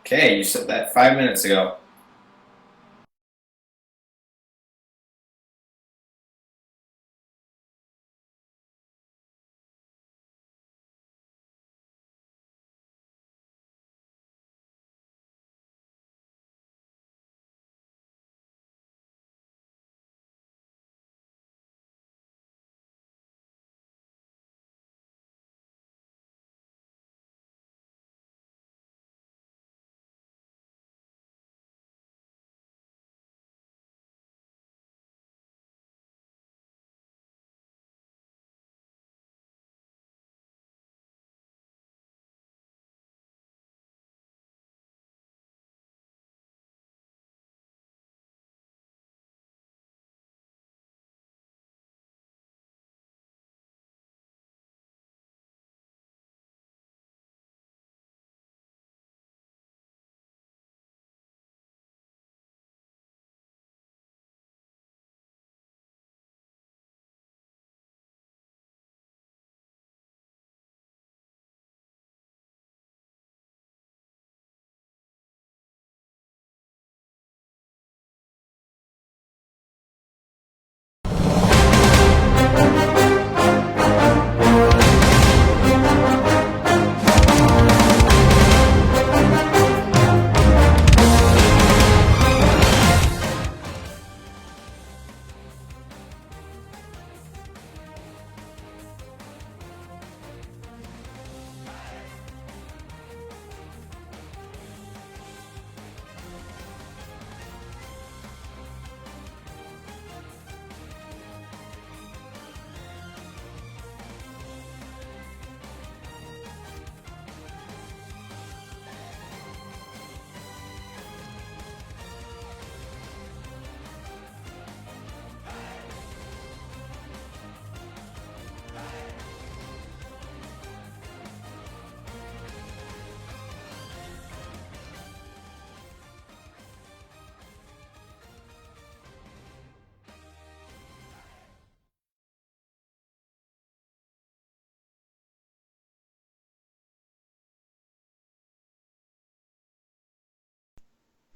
Okay, you said that 5 minutes ago.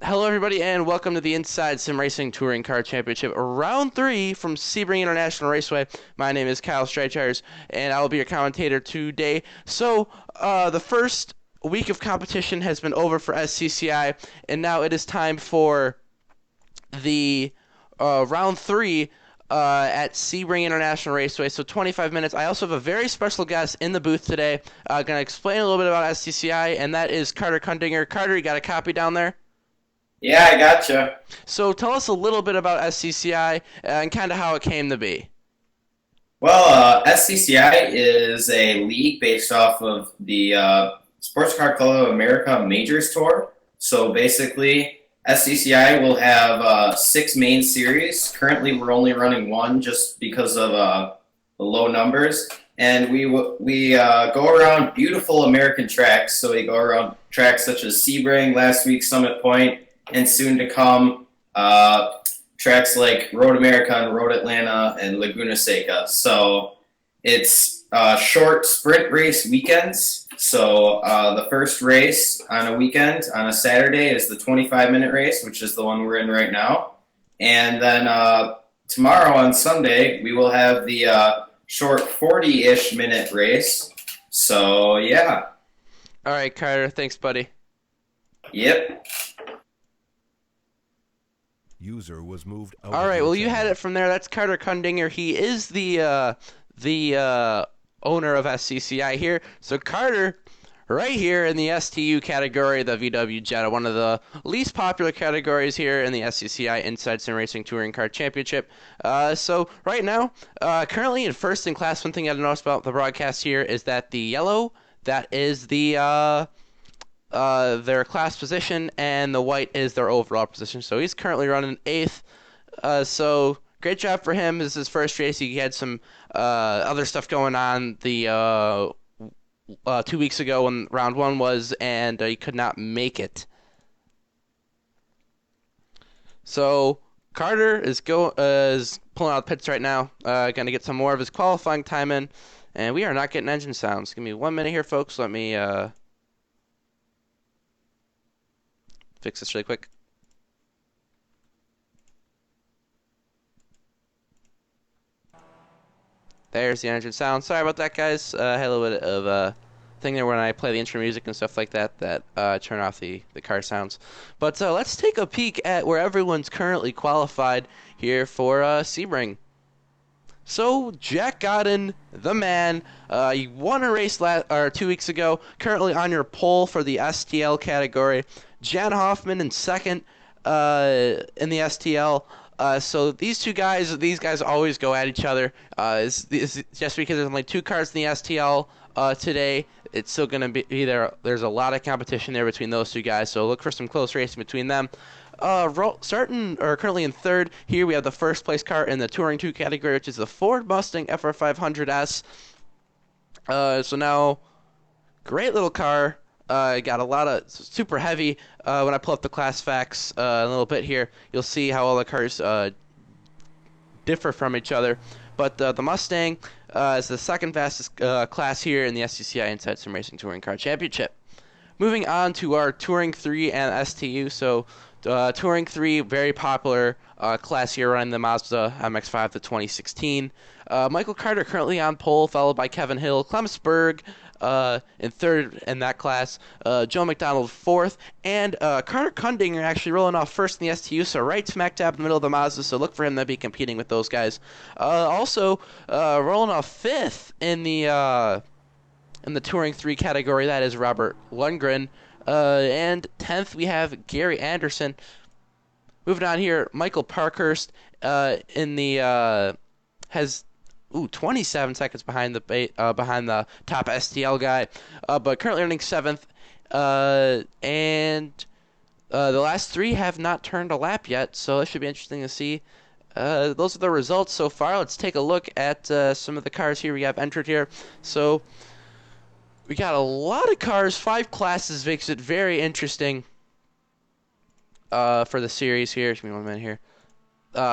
Hello, everybody, and welcome to the Inside Sim Racing Touring Car Championship, round three from Sebring International Raceway. My name is Kyle Streichars, and I will be your commentator today. The first week of competition has been over for SCCI, and now it is time for the round three at Sebring International Raceway. So 25 minutes. I also have a very special guest in the booth today. Going to explain a little bit about SCCI, and that is Carter Kundinger. Carter, you got a copy down there? Yeah, I gotcha. So tell us a little bit about SCCI and kind of how it came to be. Well, SCCI is a league based off of the Sports Car Club of America Majors Tour. So basically, SCCI will have six main series. Currently, we're only running one just because of the low numbers. And we go around beautiful American tracks. So we go around tracks such as Sebring, last week Summit Point, and soon to come tracks like Road America and Road Atlanta and Laguna Seca. So it's short sprint race weekends. So the first race on a weekend, on a Saturday, is the 25-minute race, which is the one we're in right now. And then tomorrow on Sunday, we will have the short 40-ish minute race. So, yeah. All right, Carter. Thanks, buddy. Yep. User was moved out All of right. your Well, you had channel. it from there. That's Carter Kundinger. He is the owner of SCCI here. So Carter, right here in the STU category, the VW Jetta, one of the least popular categories here in the SCCI Inside Sim Racing Touring Car Championship. So right now, currently in first in class, one thing you got to notice about the broadcast here is that the yellow, that is their class position, and the white is their overall position. So he's currently running eighth. So great job for him. This is his first race. He had some other stuff going on the 2 weeks ago when round one was, and he could not make it. So Carter is pulling out the pits right now. Going to get some more of his qualifying time in, and we are not getting engine sounds. Give me 1 minute here, folks. Let me fix this really quick. There's the engine sound. Sorry about that, guys. I had a little bit of thing there when I play the intro music and stuff like that turn off the car sounds. But let's take a peek at where everyone's currently qualified here for Sebring. So Jack Godden, the man, you won a race 2 weeks ago. Currently on your pole for the STL category. Jan Hoffman in second in the STL. So these guys always go at each other. It's just because there's only 2 cars in the STL today, it's still going to be there. There's a lot of competition there between those 2 guys, so look for some close racing between them. Currently in third, here we have the first place car in the Touring 2 category, which is the Ford Mustang FR500S. So now, great little car. Got a lot of super heavy. When I pull up the class facts a little bit here, you'll see how all the cars differ from each other. But the Mustang is the second fastest class here in the SCCI Inside Sim Racing Touring Car Championship. Moving on to our Touring 3 and STU. So Touring 3, very popular class here running the Mazda MX-5 the 2016. Michael Carter currently on pole, followed by Kevin Hill, Clemens Berg in third in that class, Joe McDonald fourth, and Carter Kundinger actually rolling off first in the STU, so right smack dab in the middle of the Mazda, so look for him to be competing with those guys. Also rolling off fifth in the Touring 3 category, that is Robert Lundgren. And 10th, we have Gary Anderson. Moving on here, Michael Parkhurst in the has 27 seconds behind the top STL guy, but currently running 7th. And the last 3 have not turned a lap yet, so that should be interesting to see. Those are the results so far. Let's take a look at some of the cars here we have entered here. So we got a lot of cars, 5 classes, makes it very interesting for the series here. Give me 1 minute here.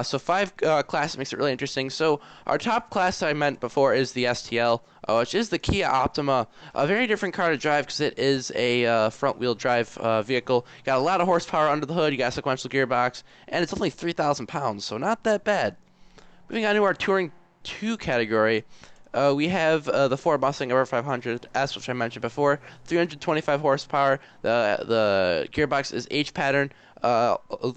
So 5 classes makes it really interesting. So our top class I meant before is the STL, which is the Kia Optima. A very different car to drive because it is a front-wheel drive vehicle. Got a lot of horsepower under the hood. You got a sequential gearbox, and it's only 3,000 pounds, so not that bad. Moving on to our Touring 2 category. We have the Ford Mustang FR500S, which I mentioned before, 325 horsepower. The gearbox is H-pattern,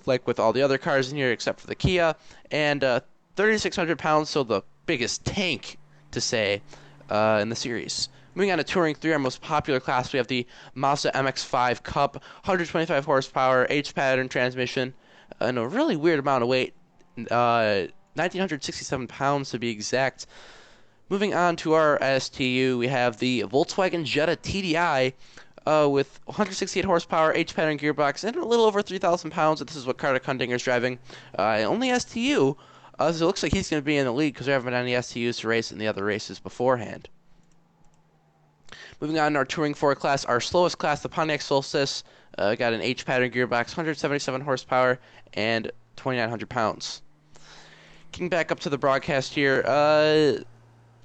like with all the other cars in here except for the Kia, and 3,600 pounds, so the biggest tank, to say, in the series. Moving on to Touring 3, our most popular class, we have the Mazda MX-5 Cup, 125 horsepower, H-pattern transmission, and a really weird amount of weight, 1,967 pounds to be exact. Moving on to our STU, we have the Volkswagen Jetta TDI with 168 horsepower, H-pattern gearbox, and a little over 3,000 pounds. This is what Carter Kundinger is driving. Only STU, so it looks like he's going to be in the lead because we haven't had any STUs to race in the other races beforehand. Moving on to our Touring 4 class, our slowest class, the Pontiac Solstice, got an H-pattern gearbox, 177 horsepower, and 2,900 pounds. Getting back up to the broadcast here,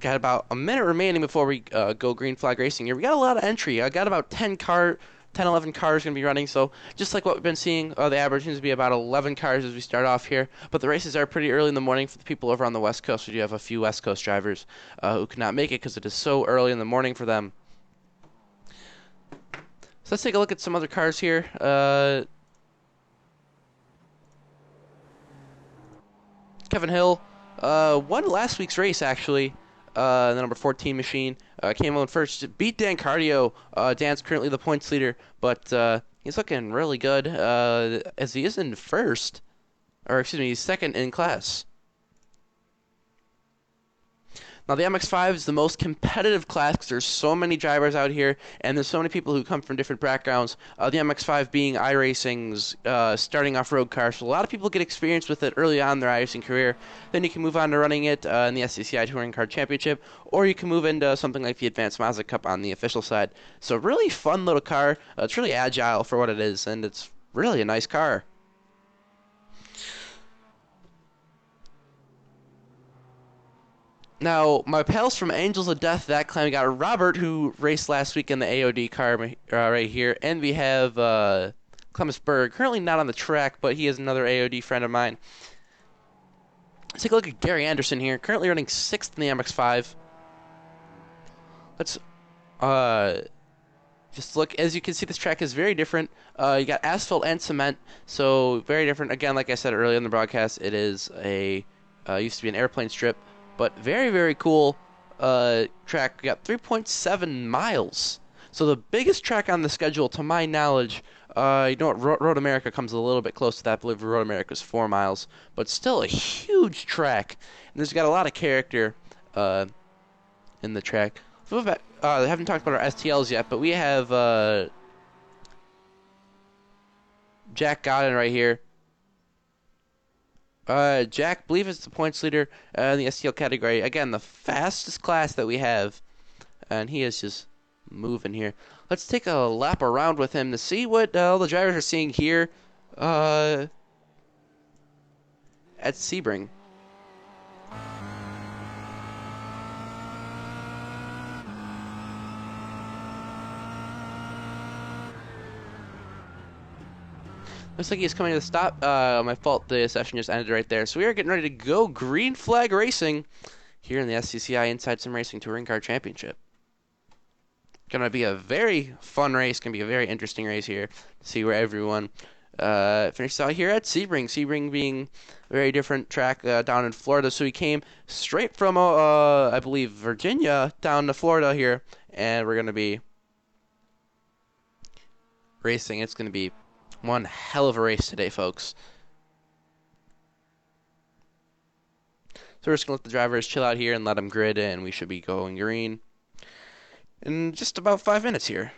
got about a minute remaining before we go green flag racing here. We got a lot of entry. I got about 10, 11 cars going to be running. So just like what we've been seeing, the average seems to be about 11 cars as we start off here. But the races are pretty early in the morning for the people over on the West Coast. We do have a few West Coast drivers who cannot make it because it is so early in the morning for them. So let's take a look at some other cars here. Kevin Hill won last week's race, actually. The number 14 machine came on first, beat Dan Cardio. Dan's currently the points leader, but he's looking really good as he is in first, or excuse me, he's second in class. Now, the MX-5 is the most competitive class because there's so many drivers out here, and there's so many people who come from different backgrounds. The MX-5 being iRacing's starting off-road car, so a lot of people get experience with it early on in their iRacing career. Then you can move on to running it in the SCCI Touring Car Championship, or you can move into something like the Advanced Mazda Cup on the official side. So really fun little car. It's really agile for what it is, and it's really a nice car. Now, my pals from Angels of Death, that clan, we got Robert, who raced last week in the AOD car right here, and we have Clemensburg. Currently not on the track, but he is another AOD friend of mine. Let's take a look at Gary Anderson here. Currently running 6th in the MX5. Let's just look. As you can see, this track is very different. You got asphalt and cement, so very different. Again, like I said earlier in the broadcast, it is a used to be an airplane strip, but very, very cool track. We got 3.7 miles. So the biggest track on the schedule, to my knowledge, you know what, Road America comes a little bit close to that. I believe Road America is 4 miles, but still a huge track. And there's got a lot of character in the track. So I haven't talked about our STLs yet, but we have Jack Godin right here. Jack, I believe, is the points leader in the STL category. Again, the fastest class that we have, and he is just moving here. Let's take a lap around with him to see what all the drivers are seeing here at Sebring. Looks like he's coming to the stop. My fault, the session just ended right there. So we are getting ready to go green flag racing here in the SCCI Inside Sim Racing Touring Car Championship. Gonna be a very fun race. Gonna be a very interesting race here to see where everyone finishes out here at Sebring. Sebring being a very different track down in Florida. So we came straight from, I believe, Virginia down to Florida here. And we're gonna be racing. It's gonna be one hell of a race today, folks. So we're just going to let the drivers chill out here and let them grid, and we should be going green in just about 5 minutes here.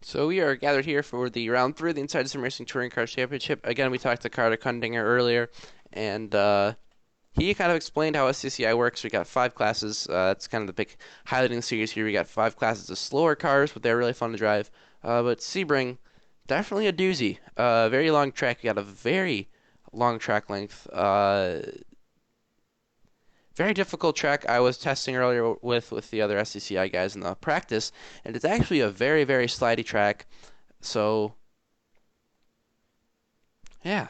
So we are gathered here for the round 3 of the Inside Sim Racing Touring Car Championship. Again, we talked to Carter Kundinger earlier, and he kind of explained how SCCI works. We got 5 classes. That's kind of the big highlighting the series here. We got 5 classes of slower cars, but they're really fun to drive. But Sebring, definitely a doozy. Very long track. We got a very long track length. Very difficult track. I was testing earlier with the other SCCI guys in the practice, and it's actually a very, very slidey track. So, yeah.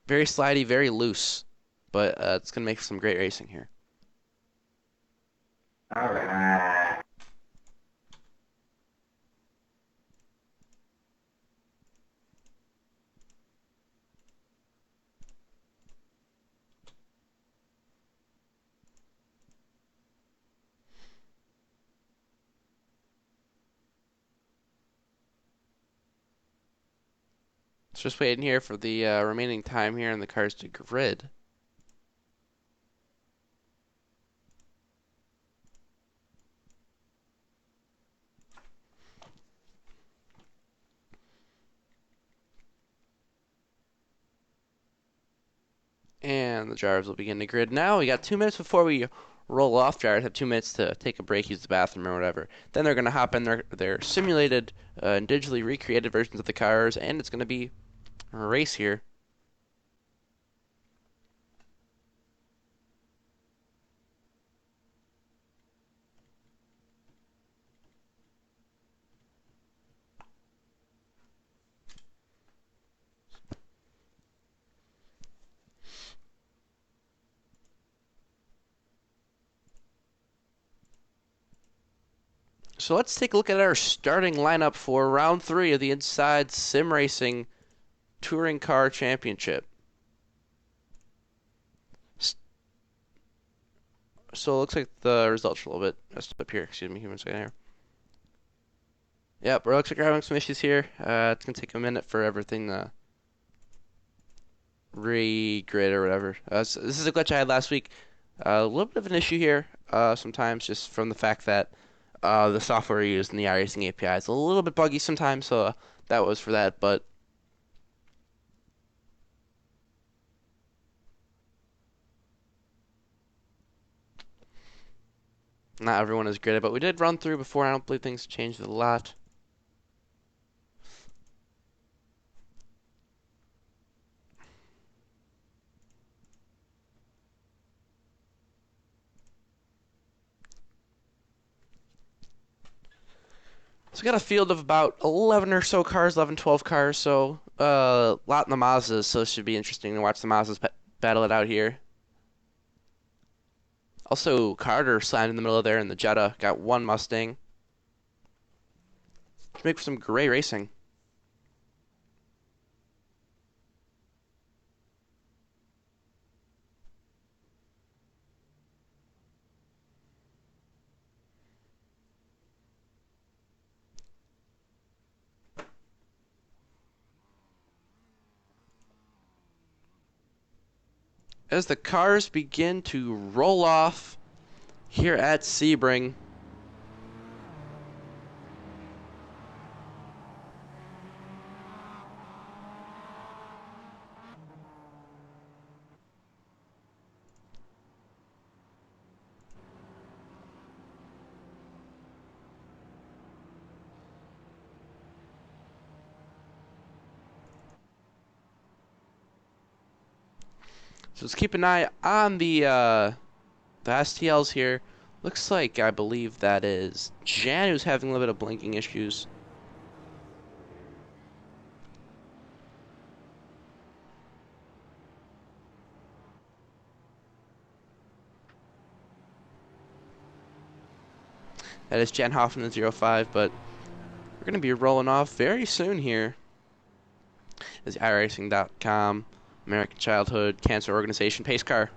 Very slidey, very loose. But it's going to make some great racing here. All right. It's just waiting here for the remaining time here in the cars to grid. And the drivers will begin to grid now. We got 2 minutes before we roll off. Drivers have 2 minutes to take a break, use the bathroom, or whatever. Then they're going to hop in their simulated and digitally recreated versions of the cars, and it's going to be a race here. So let's take a look at our starting lineup for round 3 of the Inside Sim Racing Touring Car Championship. So it looks like the results are a little bit messed up here. Excuse me, give me a second here. Yep, it looks like we're having some issues here. It's going to take a minute for everything to re-grid or whatever. So this is a glitch I had last week. A little bit of an issue here sometimes, just from the fact that the software used in the iRacing API is a little bit buggy sometimes, so that was for that. But Not everyone is great, but we did run through before. I don't believe things changed a lot. So we got a field of about 11 or so cars, 11, 12 cars, so a lot in the Mazdas, so it should be interesting to watch the Mazdas battle it out here. Also, Carter slammed in the middle of there, and the Jetta got one Mustang. Should make for some great racing. As the cars begin to roll off here at Sebring, so let's keep an eye on the STLs here. Looks like I believe that is Jan who's having a little bit of blinking issues. That is Jan Hoffman in 05, but we're going to be rolling off very soon here. As iRacing.com, American Childhood Cancer Organization pace car.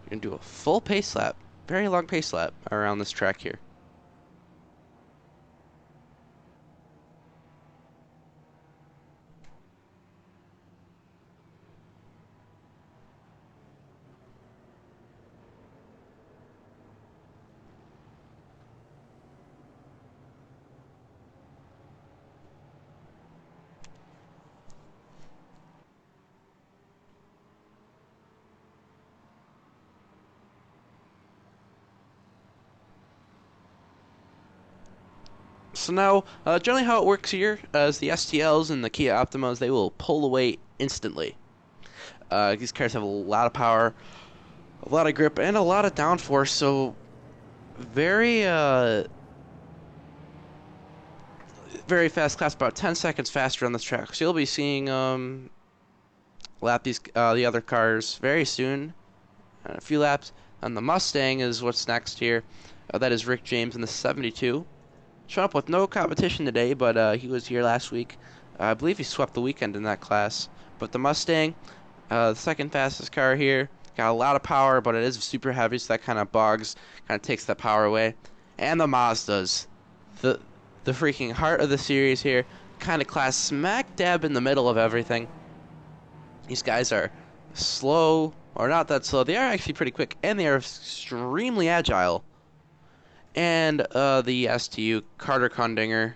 We're going to do a full pace lap, very long pace lap around this track here. So now, generally how it works here is the STLs and the Kia Optimas, they will pull away instantly. These cars have a lot of power, a lot of grip, and a lot of downforce, so very, very fast class, about 10 seconds faster on this track. So you'll be seeing lap these the other cars very soon, a few laps. And the Mustang is what's next here. That is Rick James in the 72. Showing up with no competition today, but he was here last week. I believe he swept the weekend in that class. But the Mustang, the second fastest car here, got a lot of power, but it is super heavy, so that kind of takes that power away. And the Mazdas, the freaking heart of the series here, kind of class smack dab in the middle of everything. These guys are slow, or not that slow. They are actually pretty quick, and they are extremely agile. And the STU, Carter Kundinger.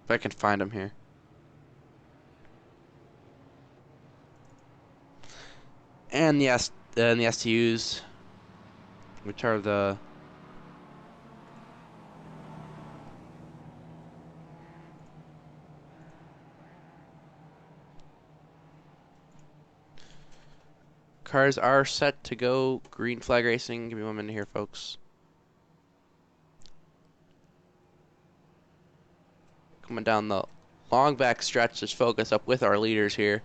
If I can find him here. And the STUs, which are the cars are set to go green flag racing. Give me 1 minute here, folks. Coming down the long back stretch, just focus up with our leaders here.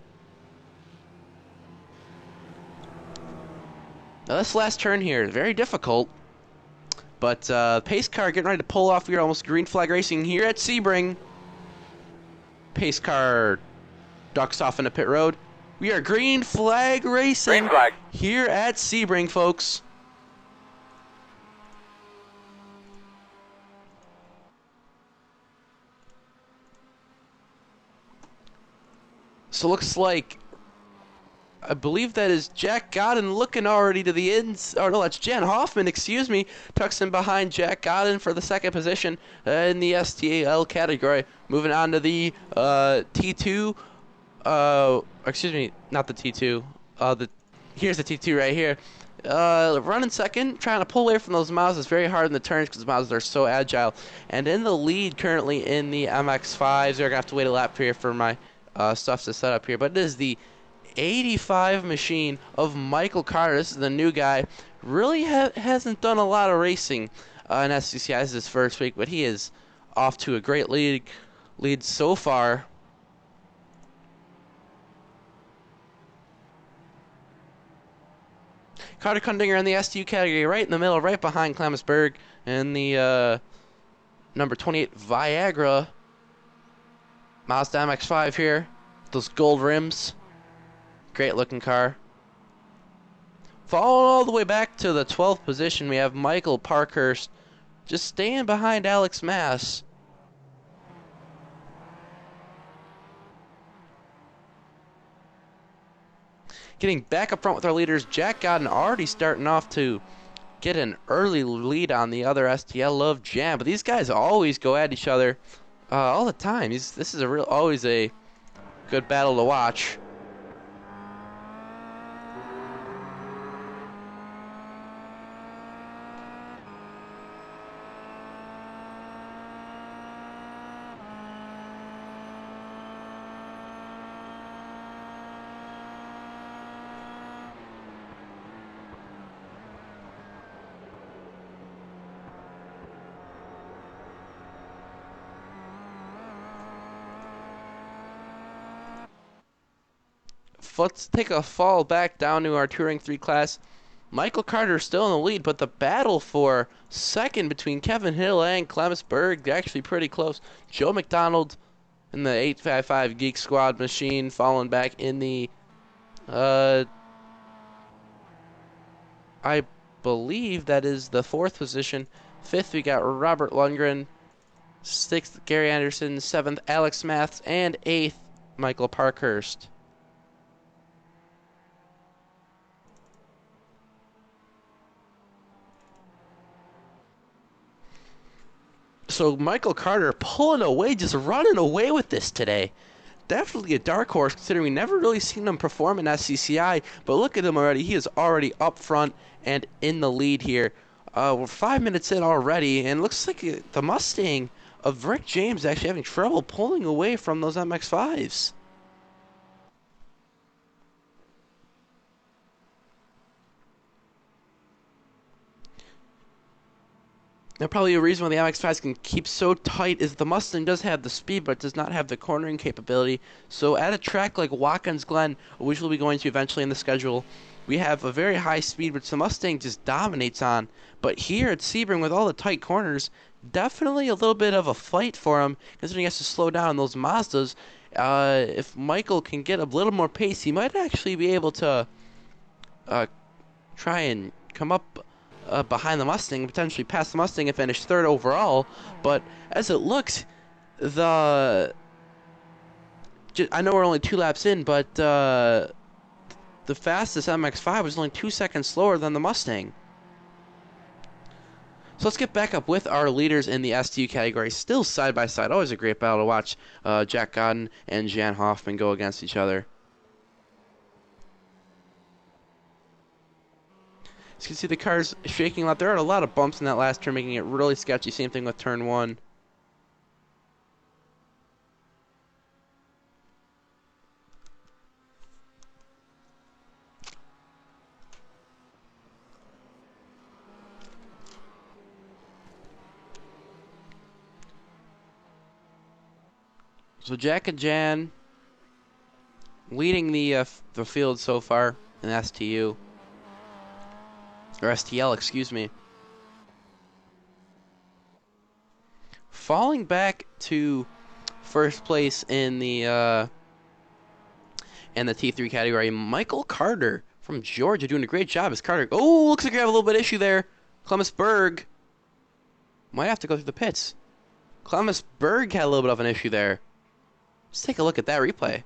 Now this last turn here is very difficult, but pace car getting ready to pull off. We're almost green flag racing here at Sebring. Pace car ducks off into pit road. We are green flag racing Green flag. here at Sebring, folks. So looks like, I believe that is Jack Godden looking already to the ends. Oh no, that's Jan Hoffman, excuse me. Tucks in behind Jack Godden for the second position in the STL category. Moving on to the T2. Excuse me, not the T2. Here's the T2 right here. Running second, trying to pull away from those Mazdas. Very hard in the turns because Mazdas are so agile. And in the lead currently in the MX-5s. They're gonna have to wait a lap here for my stuff to set up here. But it is the 85 machine of Michael Carter. This is the new guy. Really hasn't done a lot of racing in SCCI. This is his first week, but he is off to a great lead so far. Carter Kundinger in the STU category, right in the middle, right behind Clemensberg and the number 28 Viagra Mazda MX-5 here. Those gold rims. Great looking car. Following all the way back to the 12th position, we have Michael Parkhurst just staying behind Alex Mass. Getting back up front with our leaders, Jack Godden already starting off to get an early lead on the other STL Love Jam. But these guys always go at each other all the time. This is always a good battle to watch. Let's take a fall back down to our Touring 3 class. Michael Carter still in the lead, but the battle for second between Kevin Hill and Clemens Berg, actually pretty close. Joe McDonald in the 855 Geek Squad machine falling back in the, I believe that is the 4th position. 5th, we got Robert Lundgren. 6th, Gary Anderson. 7th, Alex Maths. And 8th, Michael Parkhurst. So Michael Carter pulling away, just running away with this today. Definitely a dark horse, considering we never really seen him perform in SCCI. But look at him already. He is already up front and in the lead here. We're 5 minutes in already, and looks like the Mustang of Rick James actually having trouble pulling away from those MX-5s. Now, probably a reason why the MX-5s can keep so tight is the Mustang does have the speed, but does not have the cornering capability. So at a track like Watkins Glen, which we'll be going to eventually in the schedule, we have a very high speed, which the Mustang just dominates on. But here at Sebring, with all the tight corners, definitely a little bit of a fight for him, considering he has to slow down those Mazdas. If Michael can get a little more pace, he might actually be able to try and come up behind the Mustang, potentially pass the Mustang and finish 3rd overall. But as it looks, I know we're only 2 laps in, but the fastest MX-5 was only 2 seconds slower than the Mustang. So let's get back up with our leaders in the STU category, still side by side. Always a great battle to watch Jack Godden and Jan Hoffman go against each other. As you can see, the car's shaking a lot. There are a lot of bumps in that last turn, making it really sketchy. Same thing with turn 1. So Jack and Jan leading the field so far in STU. Or STL, excuse me. Falling back to first place in the T3 category, Michael Carter from Georgia doing a great job. As Carter, oh, looks like we have a little bit of issue there. Clemens Berg might have to go through the pits. Clemens Berg had a little bit of an issue there. Let's take a look at that replay.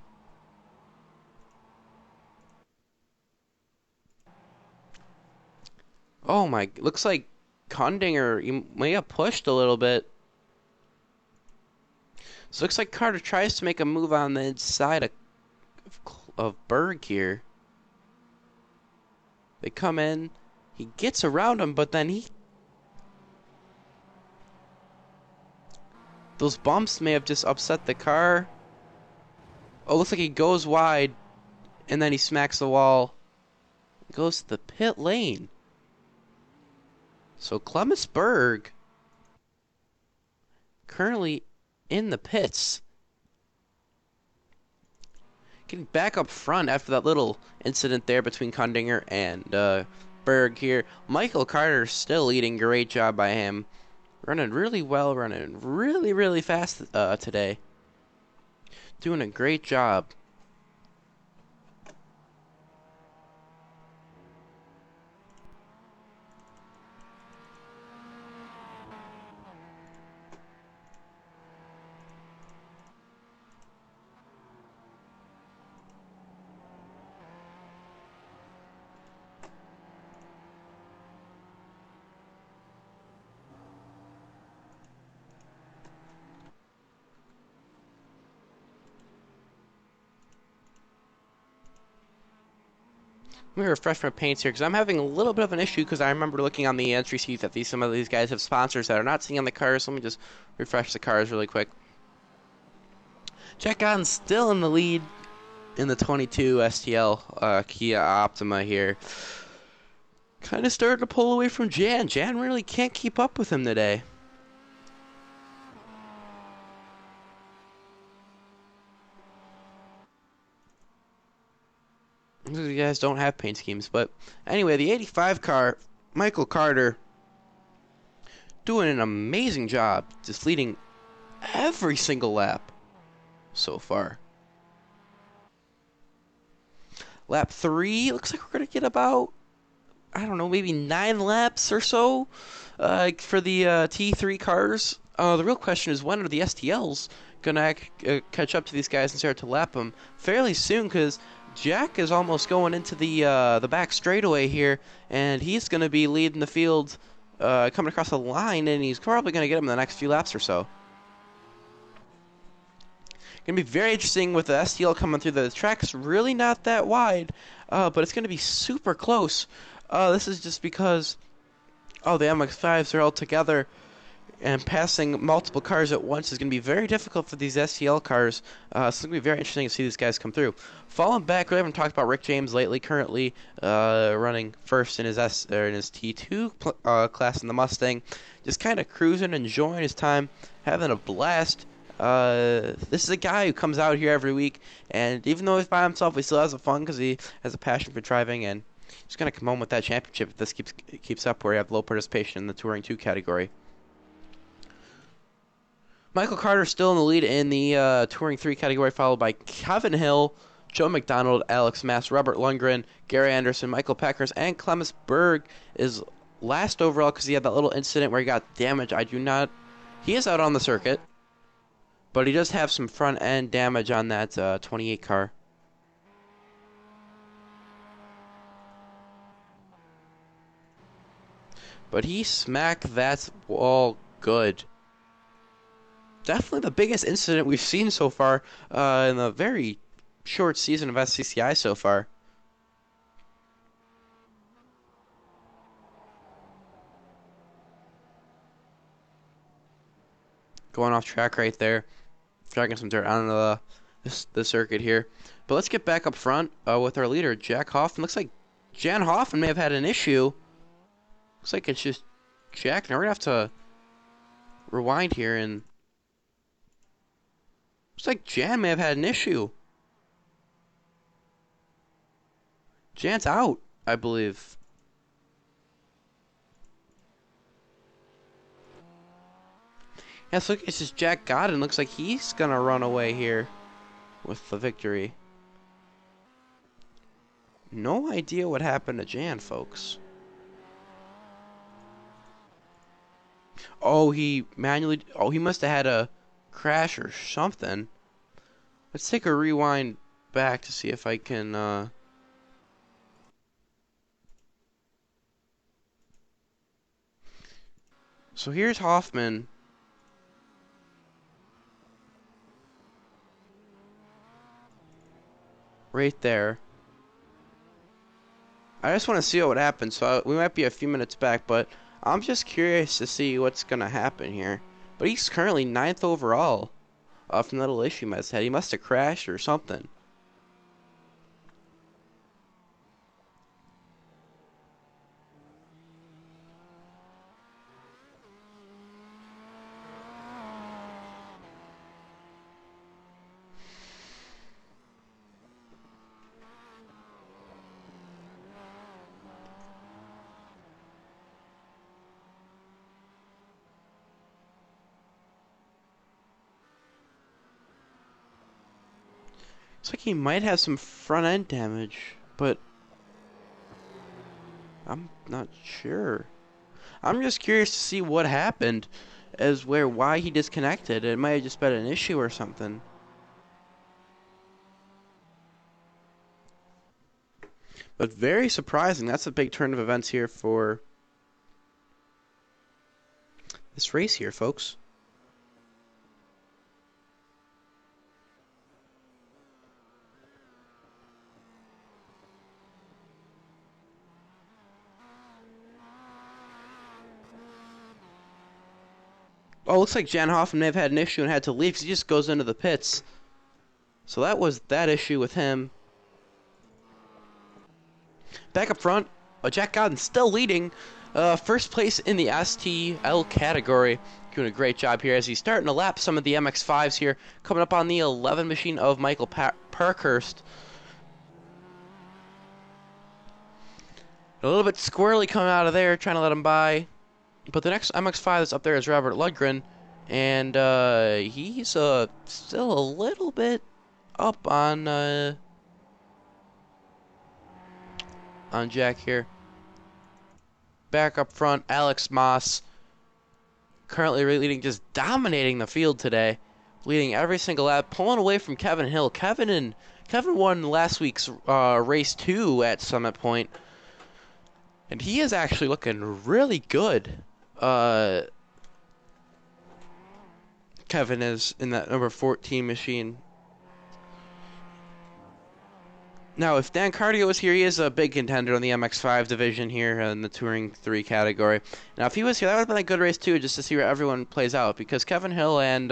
Oh my, looks like Kundinger may have pushed a little bit. So it looks like Carter tries to make a move on the inside of of Berg here. They come in. He gets around him, but then those bumps may have just upset the car. Oh, looks like he goes wide, and then he smacks the wall. Goes to the pit lane. So Clemens Berg currently in the pits. Getting back up front after that little incident there between Kundinger and Berg here. Michael Carter still leading. Great job by him. Running really well, running really, really fast today. Doing a great job. Let me refresh my paints here because I'm having a little bit of an issue because I remember looking on the entry sheet that some of these guys have sponsors that are not seen on the cars. So let me just refresh the cars really quick. Jack Gotton's still in the lead in the 22 STL Kia Optima here. Kind of started to pull away from Jan. Jan really can't keep up with him today. You guys don't have paint schemes, but anyway, the 85 car, Michael Carter, doing an amazing job, just leading every single lap so far. Lap 3, looks like we're going to get about, I don't know, maybe 9 laps or so for the T3 cars. The real question is, when are the STLs going to catch up to these guys and start to lap them? Fairly soon, because Jack is almost going into the back straightaway here, and he's going to be leading the field coming across the line, and he's probably going to get him in the next few laps or so. Going to be very interesting with the STL coming through. The track's really not that wide, but it's going to be super close. This is just because, the MX-5s are all together, and passing multiple cars at once is going to be very difficult for these STL cars. So it's going to be very interesting to see these guys come through. Falling back, we haven't talked about Rick James lately. Currently running first in his T2 class in the Mustang, just kind of cruising, enjoying his time, having a blast. This is a guy who comes out here every week, and even though he's by himself, he still has fun because he has a passion for driving, and he's going to come home with that championship if this keeps up, where he have low participation in the Touring 2 category. Michael Carter still in the lead in the Touring 3 category, followed by Kevin Hill, Joe McDonald, Alex Mass, Robert Lundgren, Gary Anderson, Michael Peckers, and Clemens Berg is last overall because he had that little incident where he got damaged. He is out on the circuit, but he does have some front end damage on that 28 car. But he smacked that wall good. Definitely the biggest incident we've seen so far in the very short season of SCCI so far. Going off track right there. Dragging some dirt on the circuit here. But let's get back up front with our leader, Jack Hoffman. Looks like Jan Hoffman may have had an issue. Looks like it's just Jack. Now we're going to have to rewind here, and looks like Jan may have had an issue. Jan's out, I believe. Yeah, so it's just Jack Godin. Looks like he's going to run away here with the victory. No idea what happened to Jan, folks. He must have had a crash or something. Let's take a rewind back to see if I can So here's Hoffman. right there. I just want to see what would happen, so we might be a few minutes back, but I'm just curious to see what's going to happen here. But he's currently 9th overall from the little issue he must have had. He must have crashed or something. Looks like he might have some front end damage, but I'm not sure. I'm just curious to see what happened, as why he disconnected. It might have just been an issue or something. But very surprising. That's a big turn of events here for this race here, folks. Oh, looks like Jan Hoffman may have had an issue and had to leave because he just goes into the pits. So that was that issue with him. Back up front, Jack Godden still leading. First place in the STL category. Doing a great job here as he's starting to lap some of the MX-5s here. Coming up on the 11 machine of Michael Parkhurst. A little bit squirrely coming out of there, trying to let him by. But the next MX-5 that's up there is Robert Lundgren. And he's still a little bit up on Jack here. Back up front, Alex Moss. Currently leading, just dominating the field today. Leading every single lap, pulling away from Kevin Hill. Kevin won last week's race 2 at Summit Point. And he is actually looking really good. Kevin is in that number 14 machine. Now, if Dan Cardio was here, he is a big contender in the MX-5 division here in the Touring 3 category. Now, if he was here, that would have been a good race, too, just to see where everyone plays out, because Kevin Hill and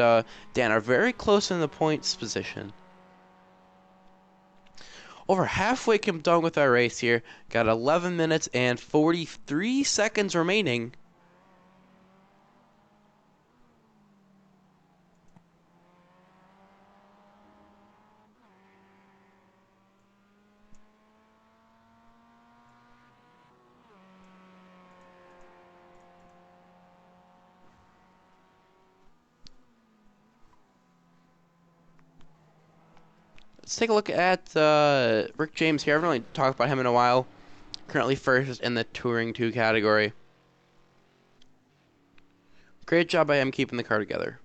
Dan are very close in the points position. Over halfway done with our race here. Got 11 minutes and 43 seconds remaining. Let's take a look at Rick James here. I haven't really talked about him in a while. Currently first in the Touring 2 category. Great job by him keeping the car together.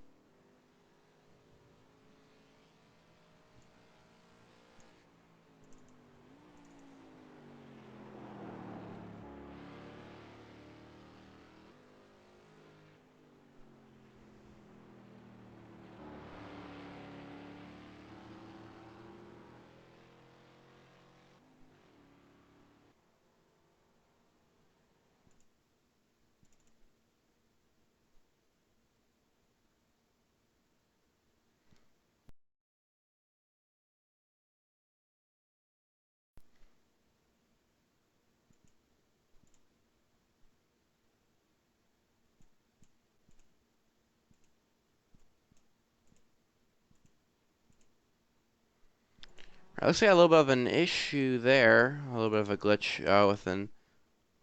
Looks like a little bit of an issue there. A little bit of a glitch with an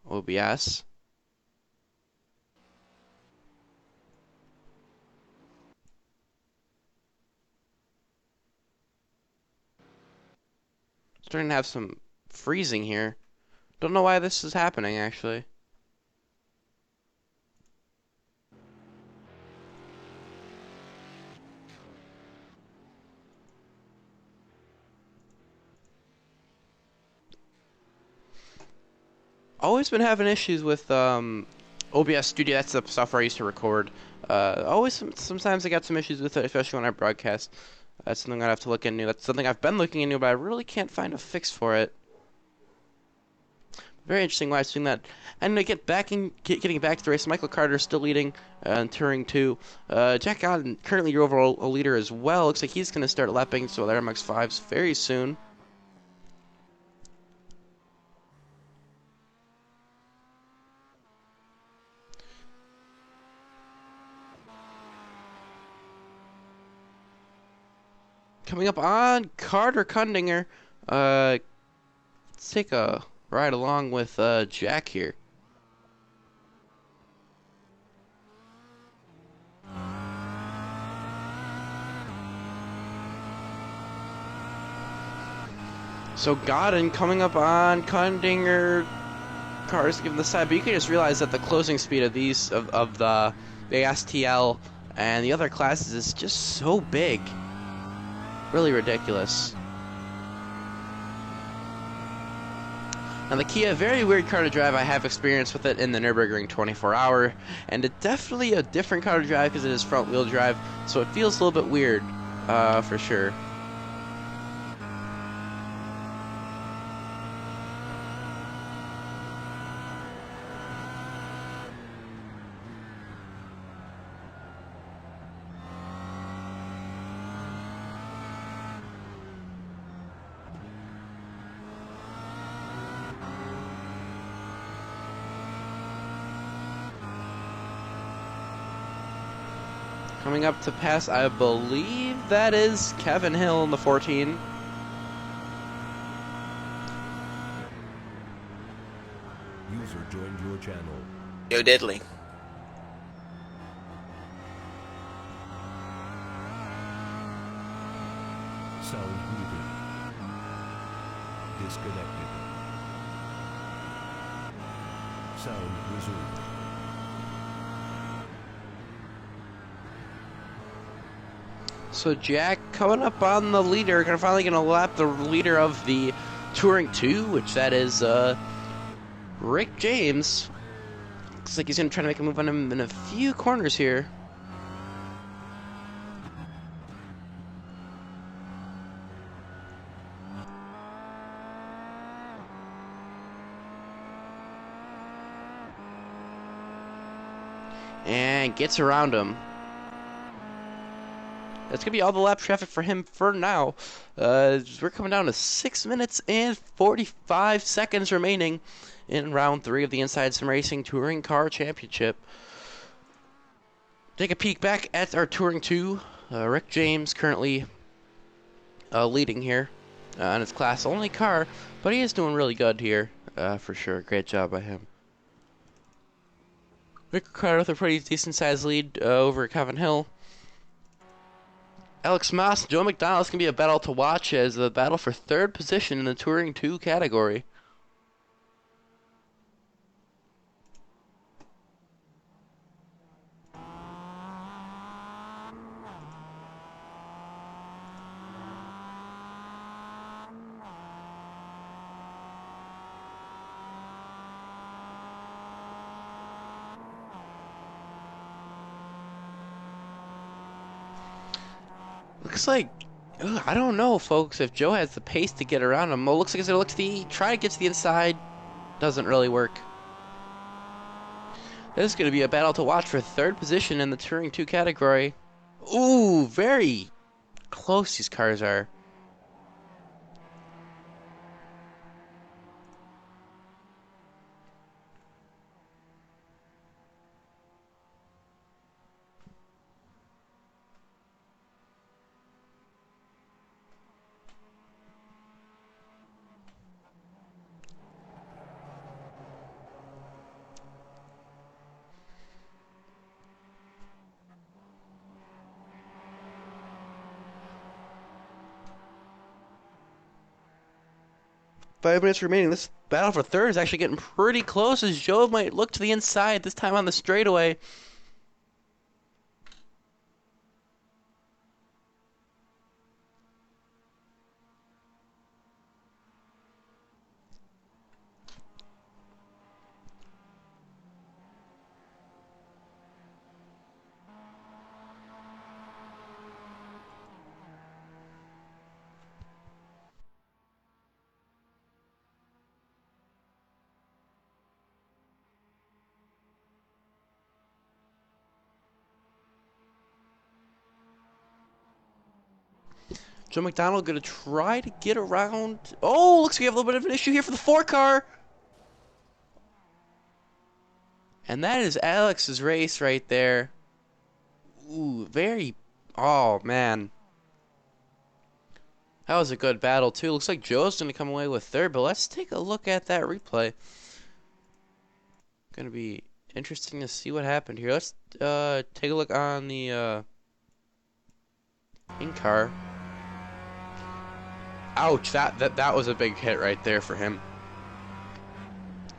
OBS. Starting to have some freezing here. Don't know why this is happening, actually. Always been having issues with OBS Studio. That's the software I used to record. Sometimes I got some issues with it, especially when I broadcast. That's something I'd have to look into. That's something I've been looking into, but I really can't find a fix for it. Very interesting why it's doing that. And to getting back to the race, Michael Carter still leading in Touring 2. Jack Godden, currently your overall leader as well. Looks like he's going to start lapping so the MX-5s very soon. Coming up on Carter Kundinger. Let's take a ride along with Jack here. So Godden coming up on Kundinger. Cars given the side, but you can just realize that the closing speed of these of the STL and the other classes is just so big. Really ridiculous. Now the Kia, very weird car to drive. I have experience with it in the Nürburgring 24-hour, and it's definitely a different car to drive because it is front-wheel drive, so it feels a little bit weird, for sure. Coming up to pass, I believe that is Kevin Hill in the 14. User joined your channel. Yo diddly. Sound muted. Disconnected. Sound resumed. So Jack coming up on the leader, finally gonna lap the leader of the Touring 2, which that is Rick James. Looks like he's gonna try to make a move on him in a few corners here. And gets around him. That's going to be all the lap traffic for him for now. We're coming down to 6 minutes and 45 seconds remaining in round 3 of the Inside Sim Racing Touring Car Championship. Take a peek back at our Touring 2. Rick James currently leading here on his class only car, but he is doing really good here for sure. Great job by him. Rick Carter with a pretty decent sized lead over Kevin Hill. Alex Moss and Joe McDonald. It's going to be a battle to watch as a battle for third position in the Touring 2 category. Looks like, I don't know, folks, if Joe has the pace to get around him. Well, looks like he's going to try to get to the inside. Doesn't really work. This is going to be a battle to watch for third position in the Touring 2 category. Ooh, very close these cars are. Five minutes remaining. This battle for third is actually getting pretty close as Joe might look to the inside, this time on the straightaway. Joe McDonald going to try to get around. Oh, looks like we have a little bit of an issue here for the 4 car. And that is Alex's race right there. Ooh, very... Oh, man. That was a good battle, too. Looks like Joe's going to come away with 3rd, but let's take a look at that replay. Going to be interesting to see what happened here. Let's take a look on the in-car. Ouch, that was a big hit right there for him.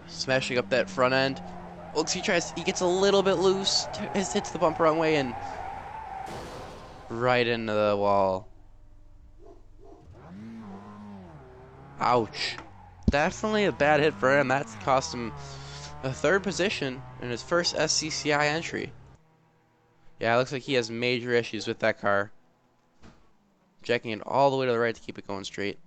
Smashing up that front end. Looks he gets a little bit loose, hits the bumper wrong way and right into the wall. Ouch. Definitely a bad hit for him. That's cost him a 3rd position in his first SCCI entry. Yeah, it looks like he has major issues with that car. Jacking it all the way to the right to keep it going straight.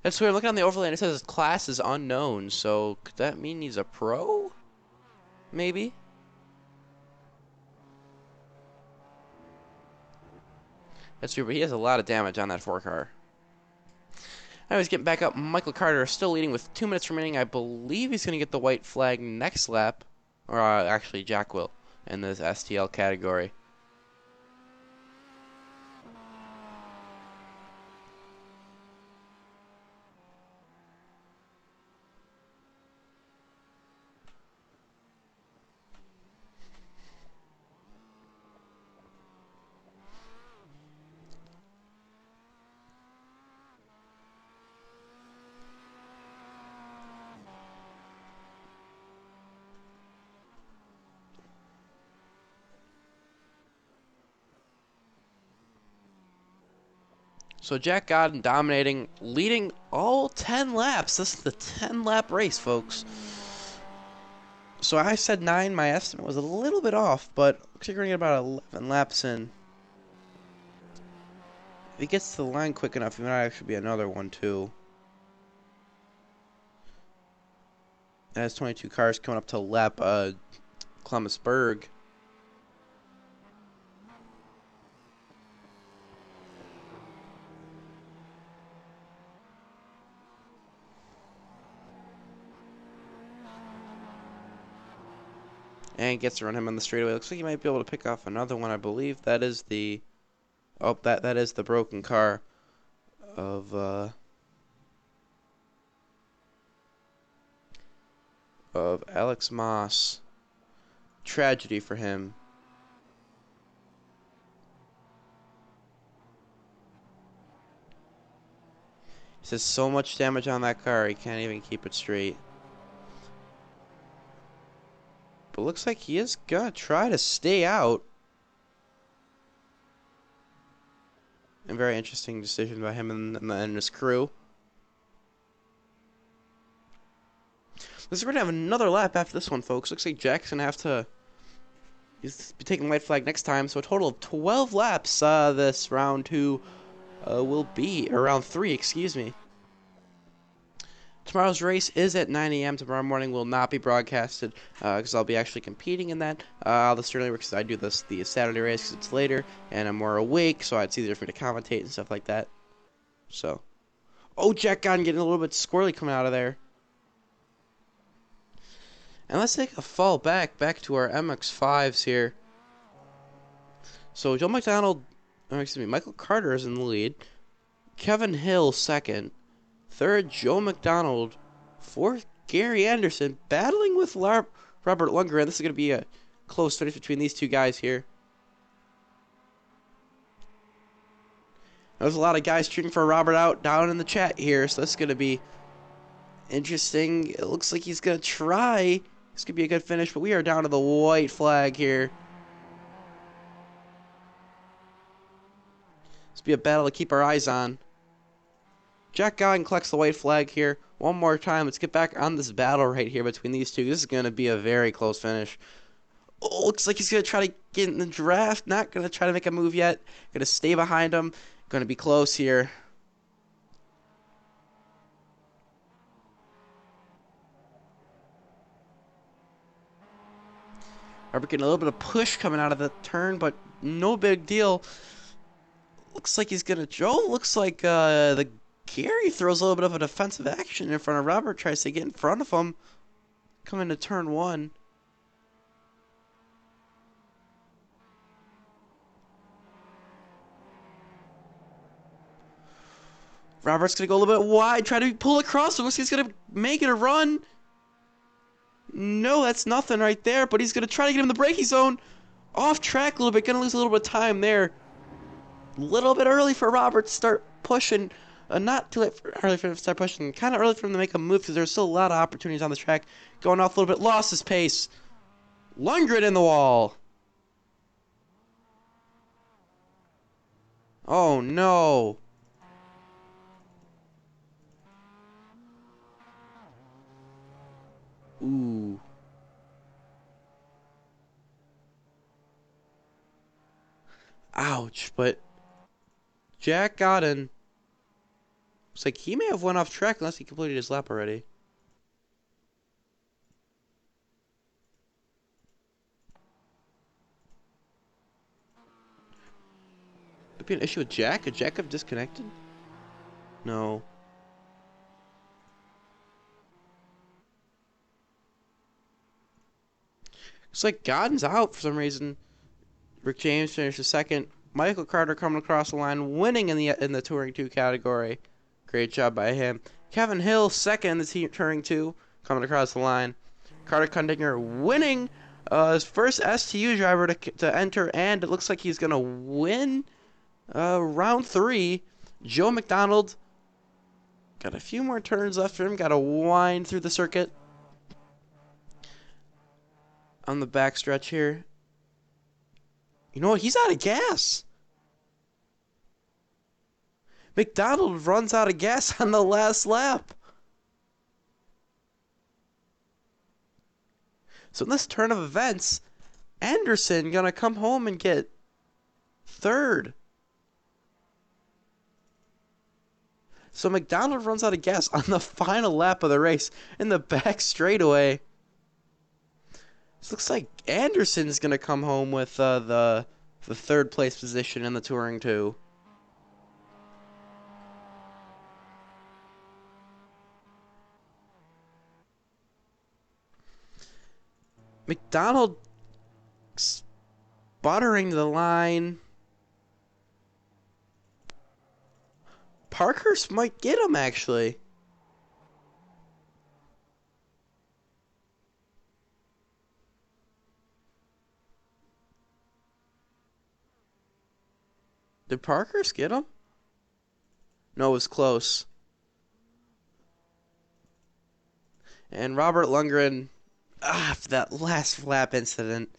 That's weird. Looking on the overlay, and it says his class is unknown. So could that mean he's a pro? Maybe. That's weird, but he has a lot of damage on that 4 car. Anyways, getting back up, Michael Carter still leading with 2 minutes remaining. I believe he's going to get the white flag next lap. Or actually, Jack will in this STL category. So Jack Godden dominating, leading all 10 laps. This is the 10-lap race, folks. So I said 9. My estimate was a little bit off, but looks like we're going to get about 11 laps in. If he gets to the line quick enough, he might actually be another one, too. That has 22 cars coming up to lap Columbusburg. And gets around him on the straightaway. Looks like he might be able to pick off another one. I believe that is the... Oh, that is the broken car of Alex Moss. Tragedy for him. He says so much damage on that car, he can't even keep it straight. But looks like he is gonna try to stay out. A very interesting decision by him and his crew. Looks like we're gonna have another lap after this one, folks. Looks like Jack's gonna have to... He's be taking white flag next time, so a total of 12 laps this round 2 will be, or round 3, excuse me. Tomorrow's race is at 9 a.m. Tomorrow morning will not be broadcasted because I'll be actually competing in that. I'll listen earlier because I do the Saturday race because it's later and I'm more awake, so it's easier for me to commentate and stuff like that. So, oh, Jack Godden getting a little bit squirrely coming out of there. And let's take a fall back to our MX-5s here. So Joe McDonald, Michael Carter is in the lead. Kevin Hill second. Third, Joe McDonald. Fourth, Gary Anderson battling with Robert Lundgren. This is going to be a close finish between these two guys here. There's a lot of guys cheering for Robert out down in the chat here, so this is going to be interesting. It looks like he's going to try. This could be a good finish, but we are down to the white flag here. This will be a battle to keep our eyes on. Jack Godden collects the white flag here. One more time. Let's get back on this battle right here between these two. This is going to be a very close finish. Oh, looks like he's going to try to get in the draft. Not going to try to make a move yet. Going to stay behind him. Going to be close here. Robert getting a little bit of push coming out of the turn, but no big deal. Looks like he's going to... Joe looks like the Gary throws a little bit of a defensive action in front of Robert. Tries to get in front of him. Coming to turn one. Robert's going to go a little bit wide, try to pull across. Looks like he's going to make it a run. No, that's nothing right there, but he's going to try to get him in the braking zone. Off track a little bit, going to lose a little bit of time there. A little bit early for Robert to start pushing. Not too early for him to start pushing. Kind of early for him to make a move because there's still a lot of opportunities on the track. Going off a little bit, lost his pace. Lundgren in the wall. Oh, no. Ooh. Ouch, but Jack Godden looks like he may have went off track unless he completed his lap already. Could be an issue with Jack? Could Jack have disconnected? No. Looks like Godden's out for some reason. Rick James finishes second. Michael Carter coming across the line, winning in the Touring 2 category. Great job by him. Kevin Hill second in the Touring 2, coming across the line. Carter Kundinger winning his first STU driver to enter, and it looks like he's going to win round 3. Joe McDonald got a few more turns left for him. Got to wind through the circuit on the backstretch here. You know what? He's out of gas. McDonald runs out of gas on the last lap. So in this turn of events, Anderson gonna come home and get third. So McDonald runs out of gas on the final lap of the race in the back straightaway. This looks like Anderson's gonna come home with the third place position in the Touring 2. McDonald sputtering the line. Parkhurst might get him, actually. Did Parkhurst get him? No, it was close. And Robert Lundgren, for that last lap incident,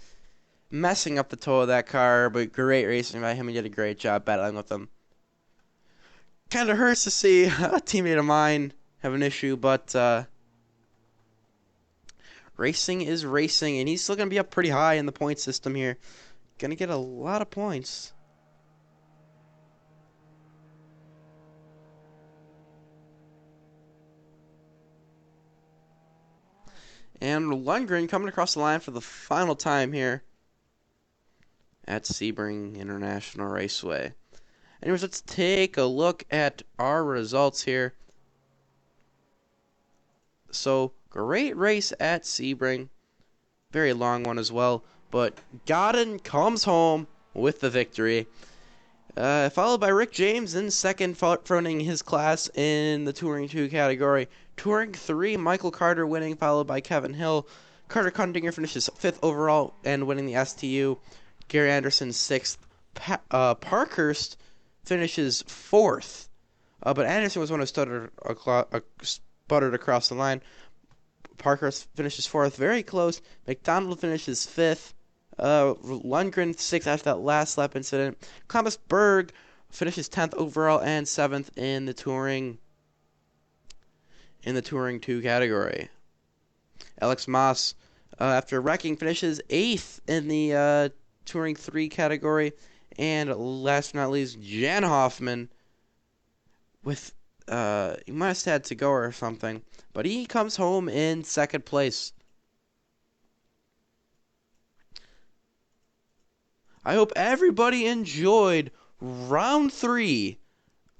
messing up the toe of that car, but great racing by him. He did a great job battling with them. Kind of hurts to see a teammate of mine have an issue, but racing is racing, and he's still going to be up pretty high in the point system here. Going to get a lot of points. And Lundgren coming across the line for the final time here at Sebring International Raceway. Anyways, let's take a look at our results here. So, great race at Sebring. Very long one as well. But Godden comes home with the victory. Followed by Rick James in second, running his class in the Touring 2 category. Touring 3, Michael Carter winning, followed by Kevin Hill. Carter Kundinger finishes 5th overall and winning the STU. Gary Anderson 6th. Parkhurst finishes 4th. But Anderson was one who sputtered across the line. Parkhurst finishes 4th, very close. McDonald finishes 5th. Lundgren 6th after that last lap incident. Thomas Berg finishes 10th overall and 7th in the Touring 2 category. Alex Moss after wrecking, finishes 8th in the Touring 3 category. And last but not least, Jan Hoffman with he must have had to go or something, but he comes home in 2nd place. I hope everybody enjoyed round 3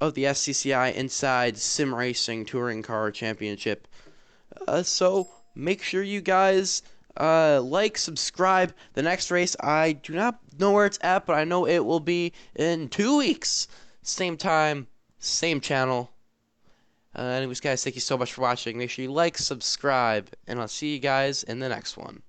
of the SCCI Inside Sim Racing Touring Car Championship. So make sure you guys like, subscribe. The next race, I do not know where it's at, but I know it will be in 2 weeks. Same time, same channel. Anyways, guys, thank you so much for watching. Make sure you like, subscribe, and I'll see you guys in the next one.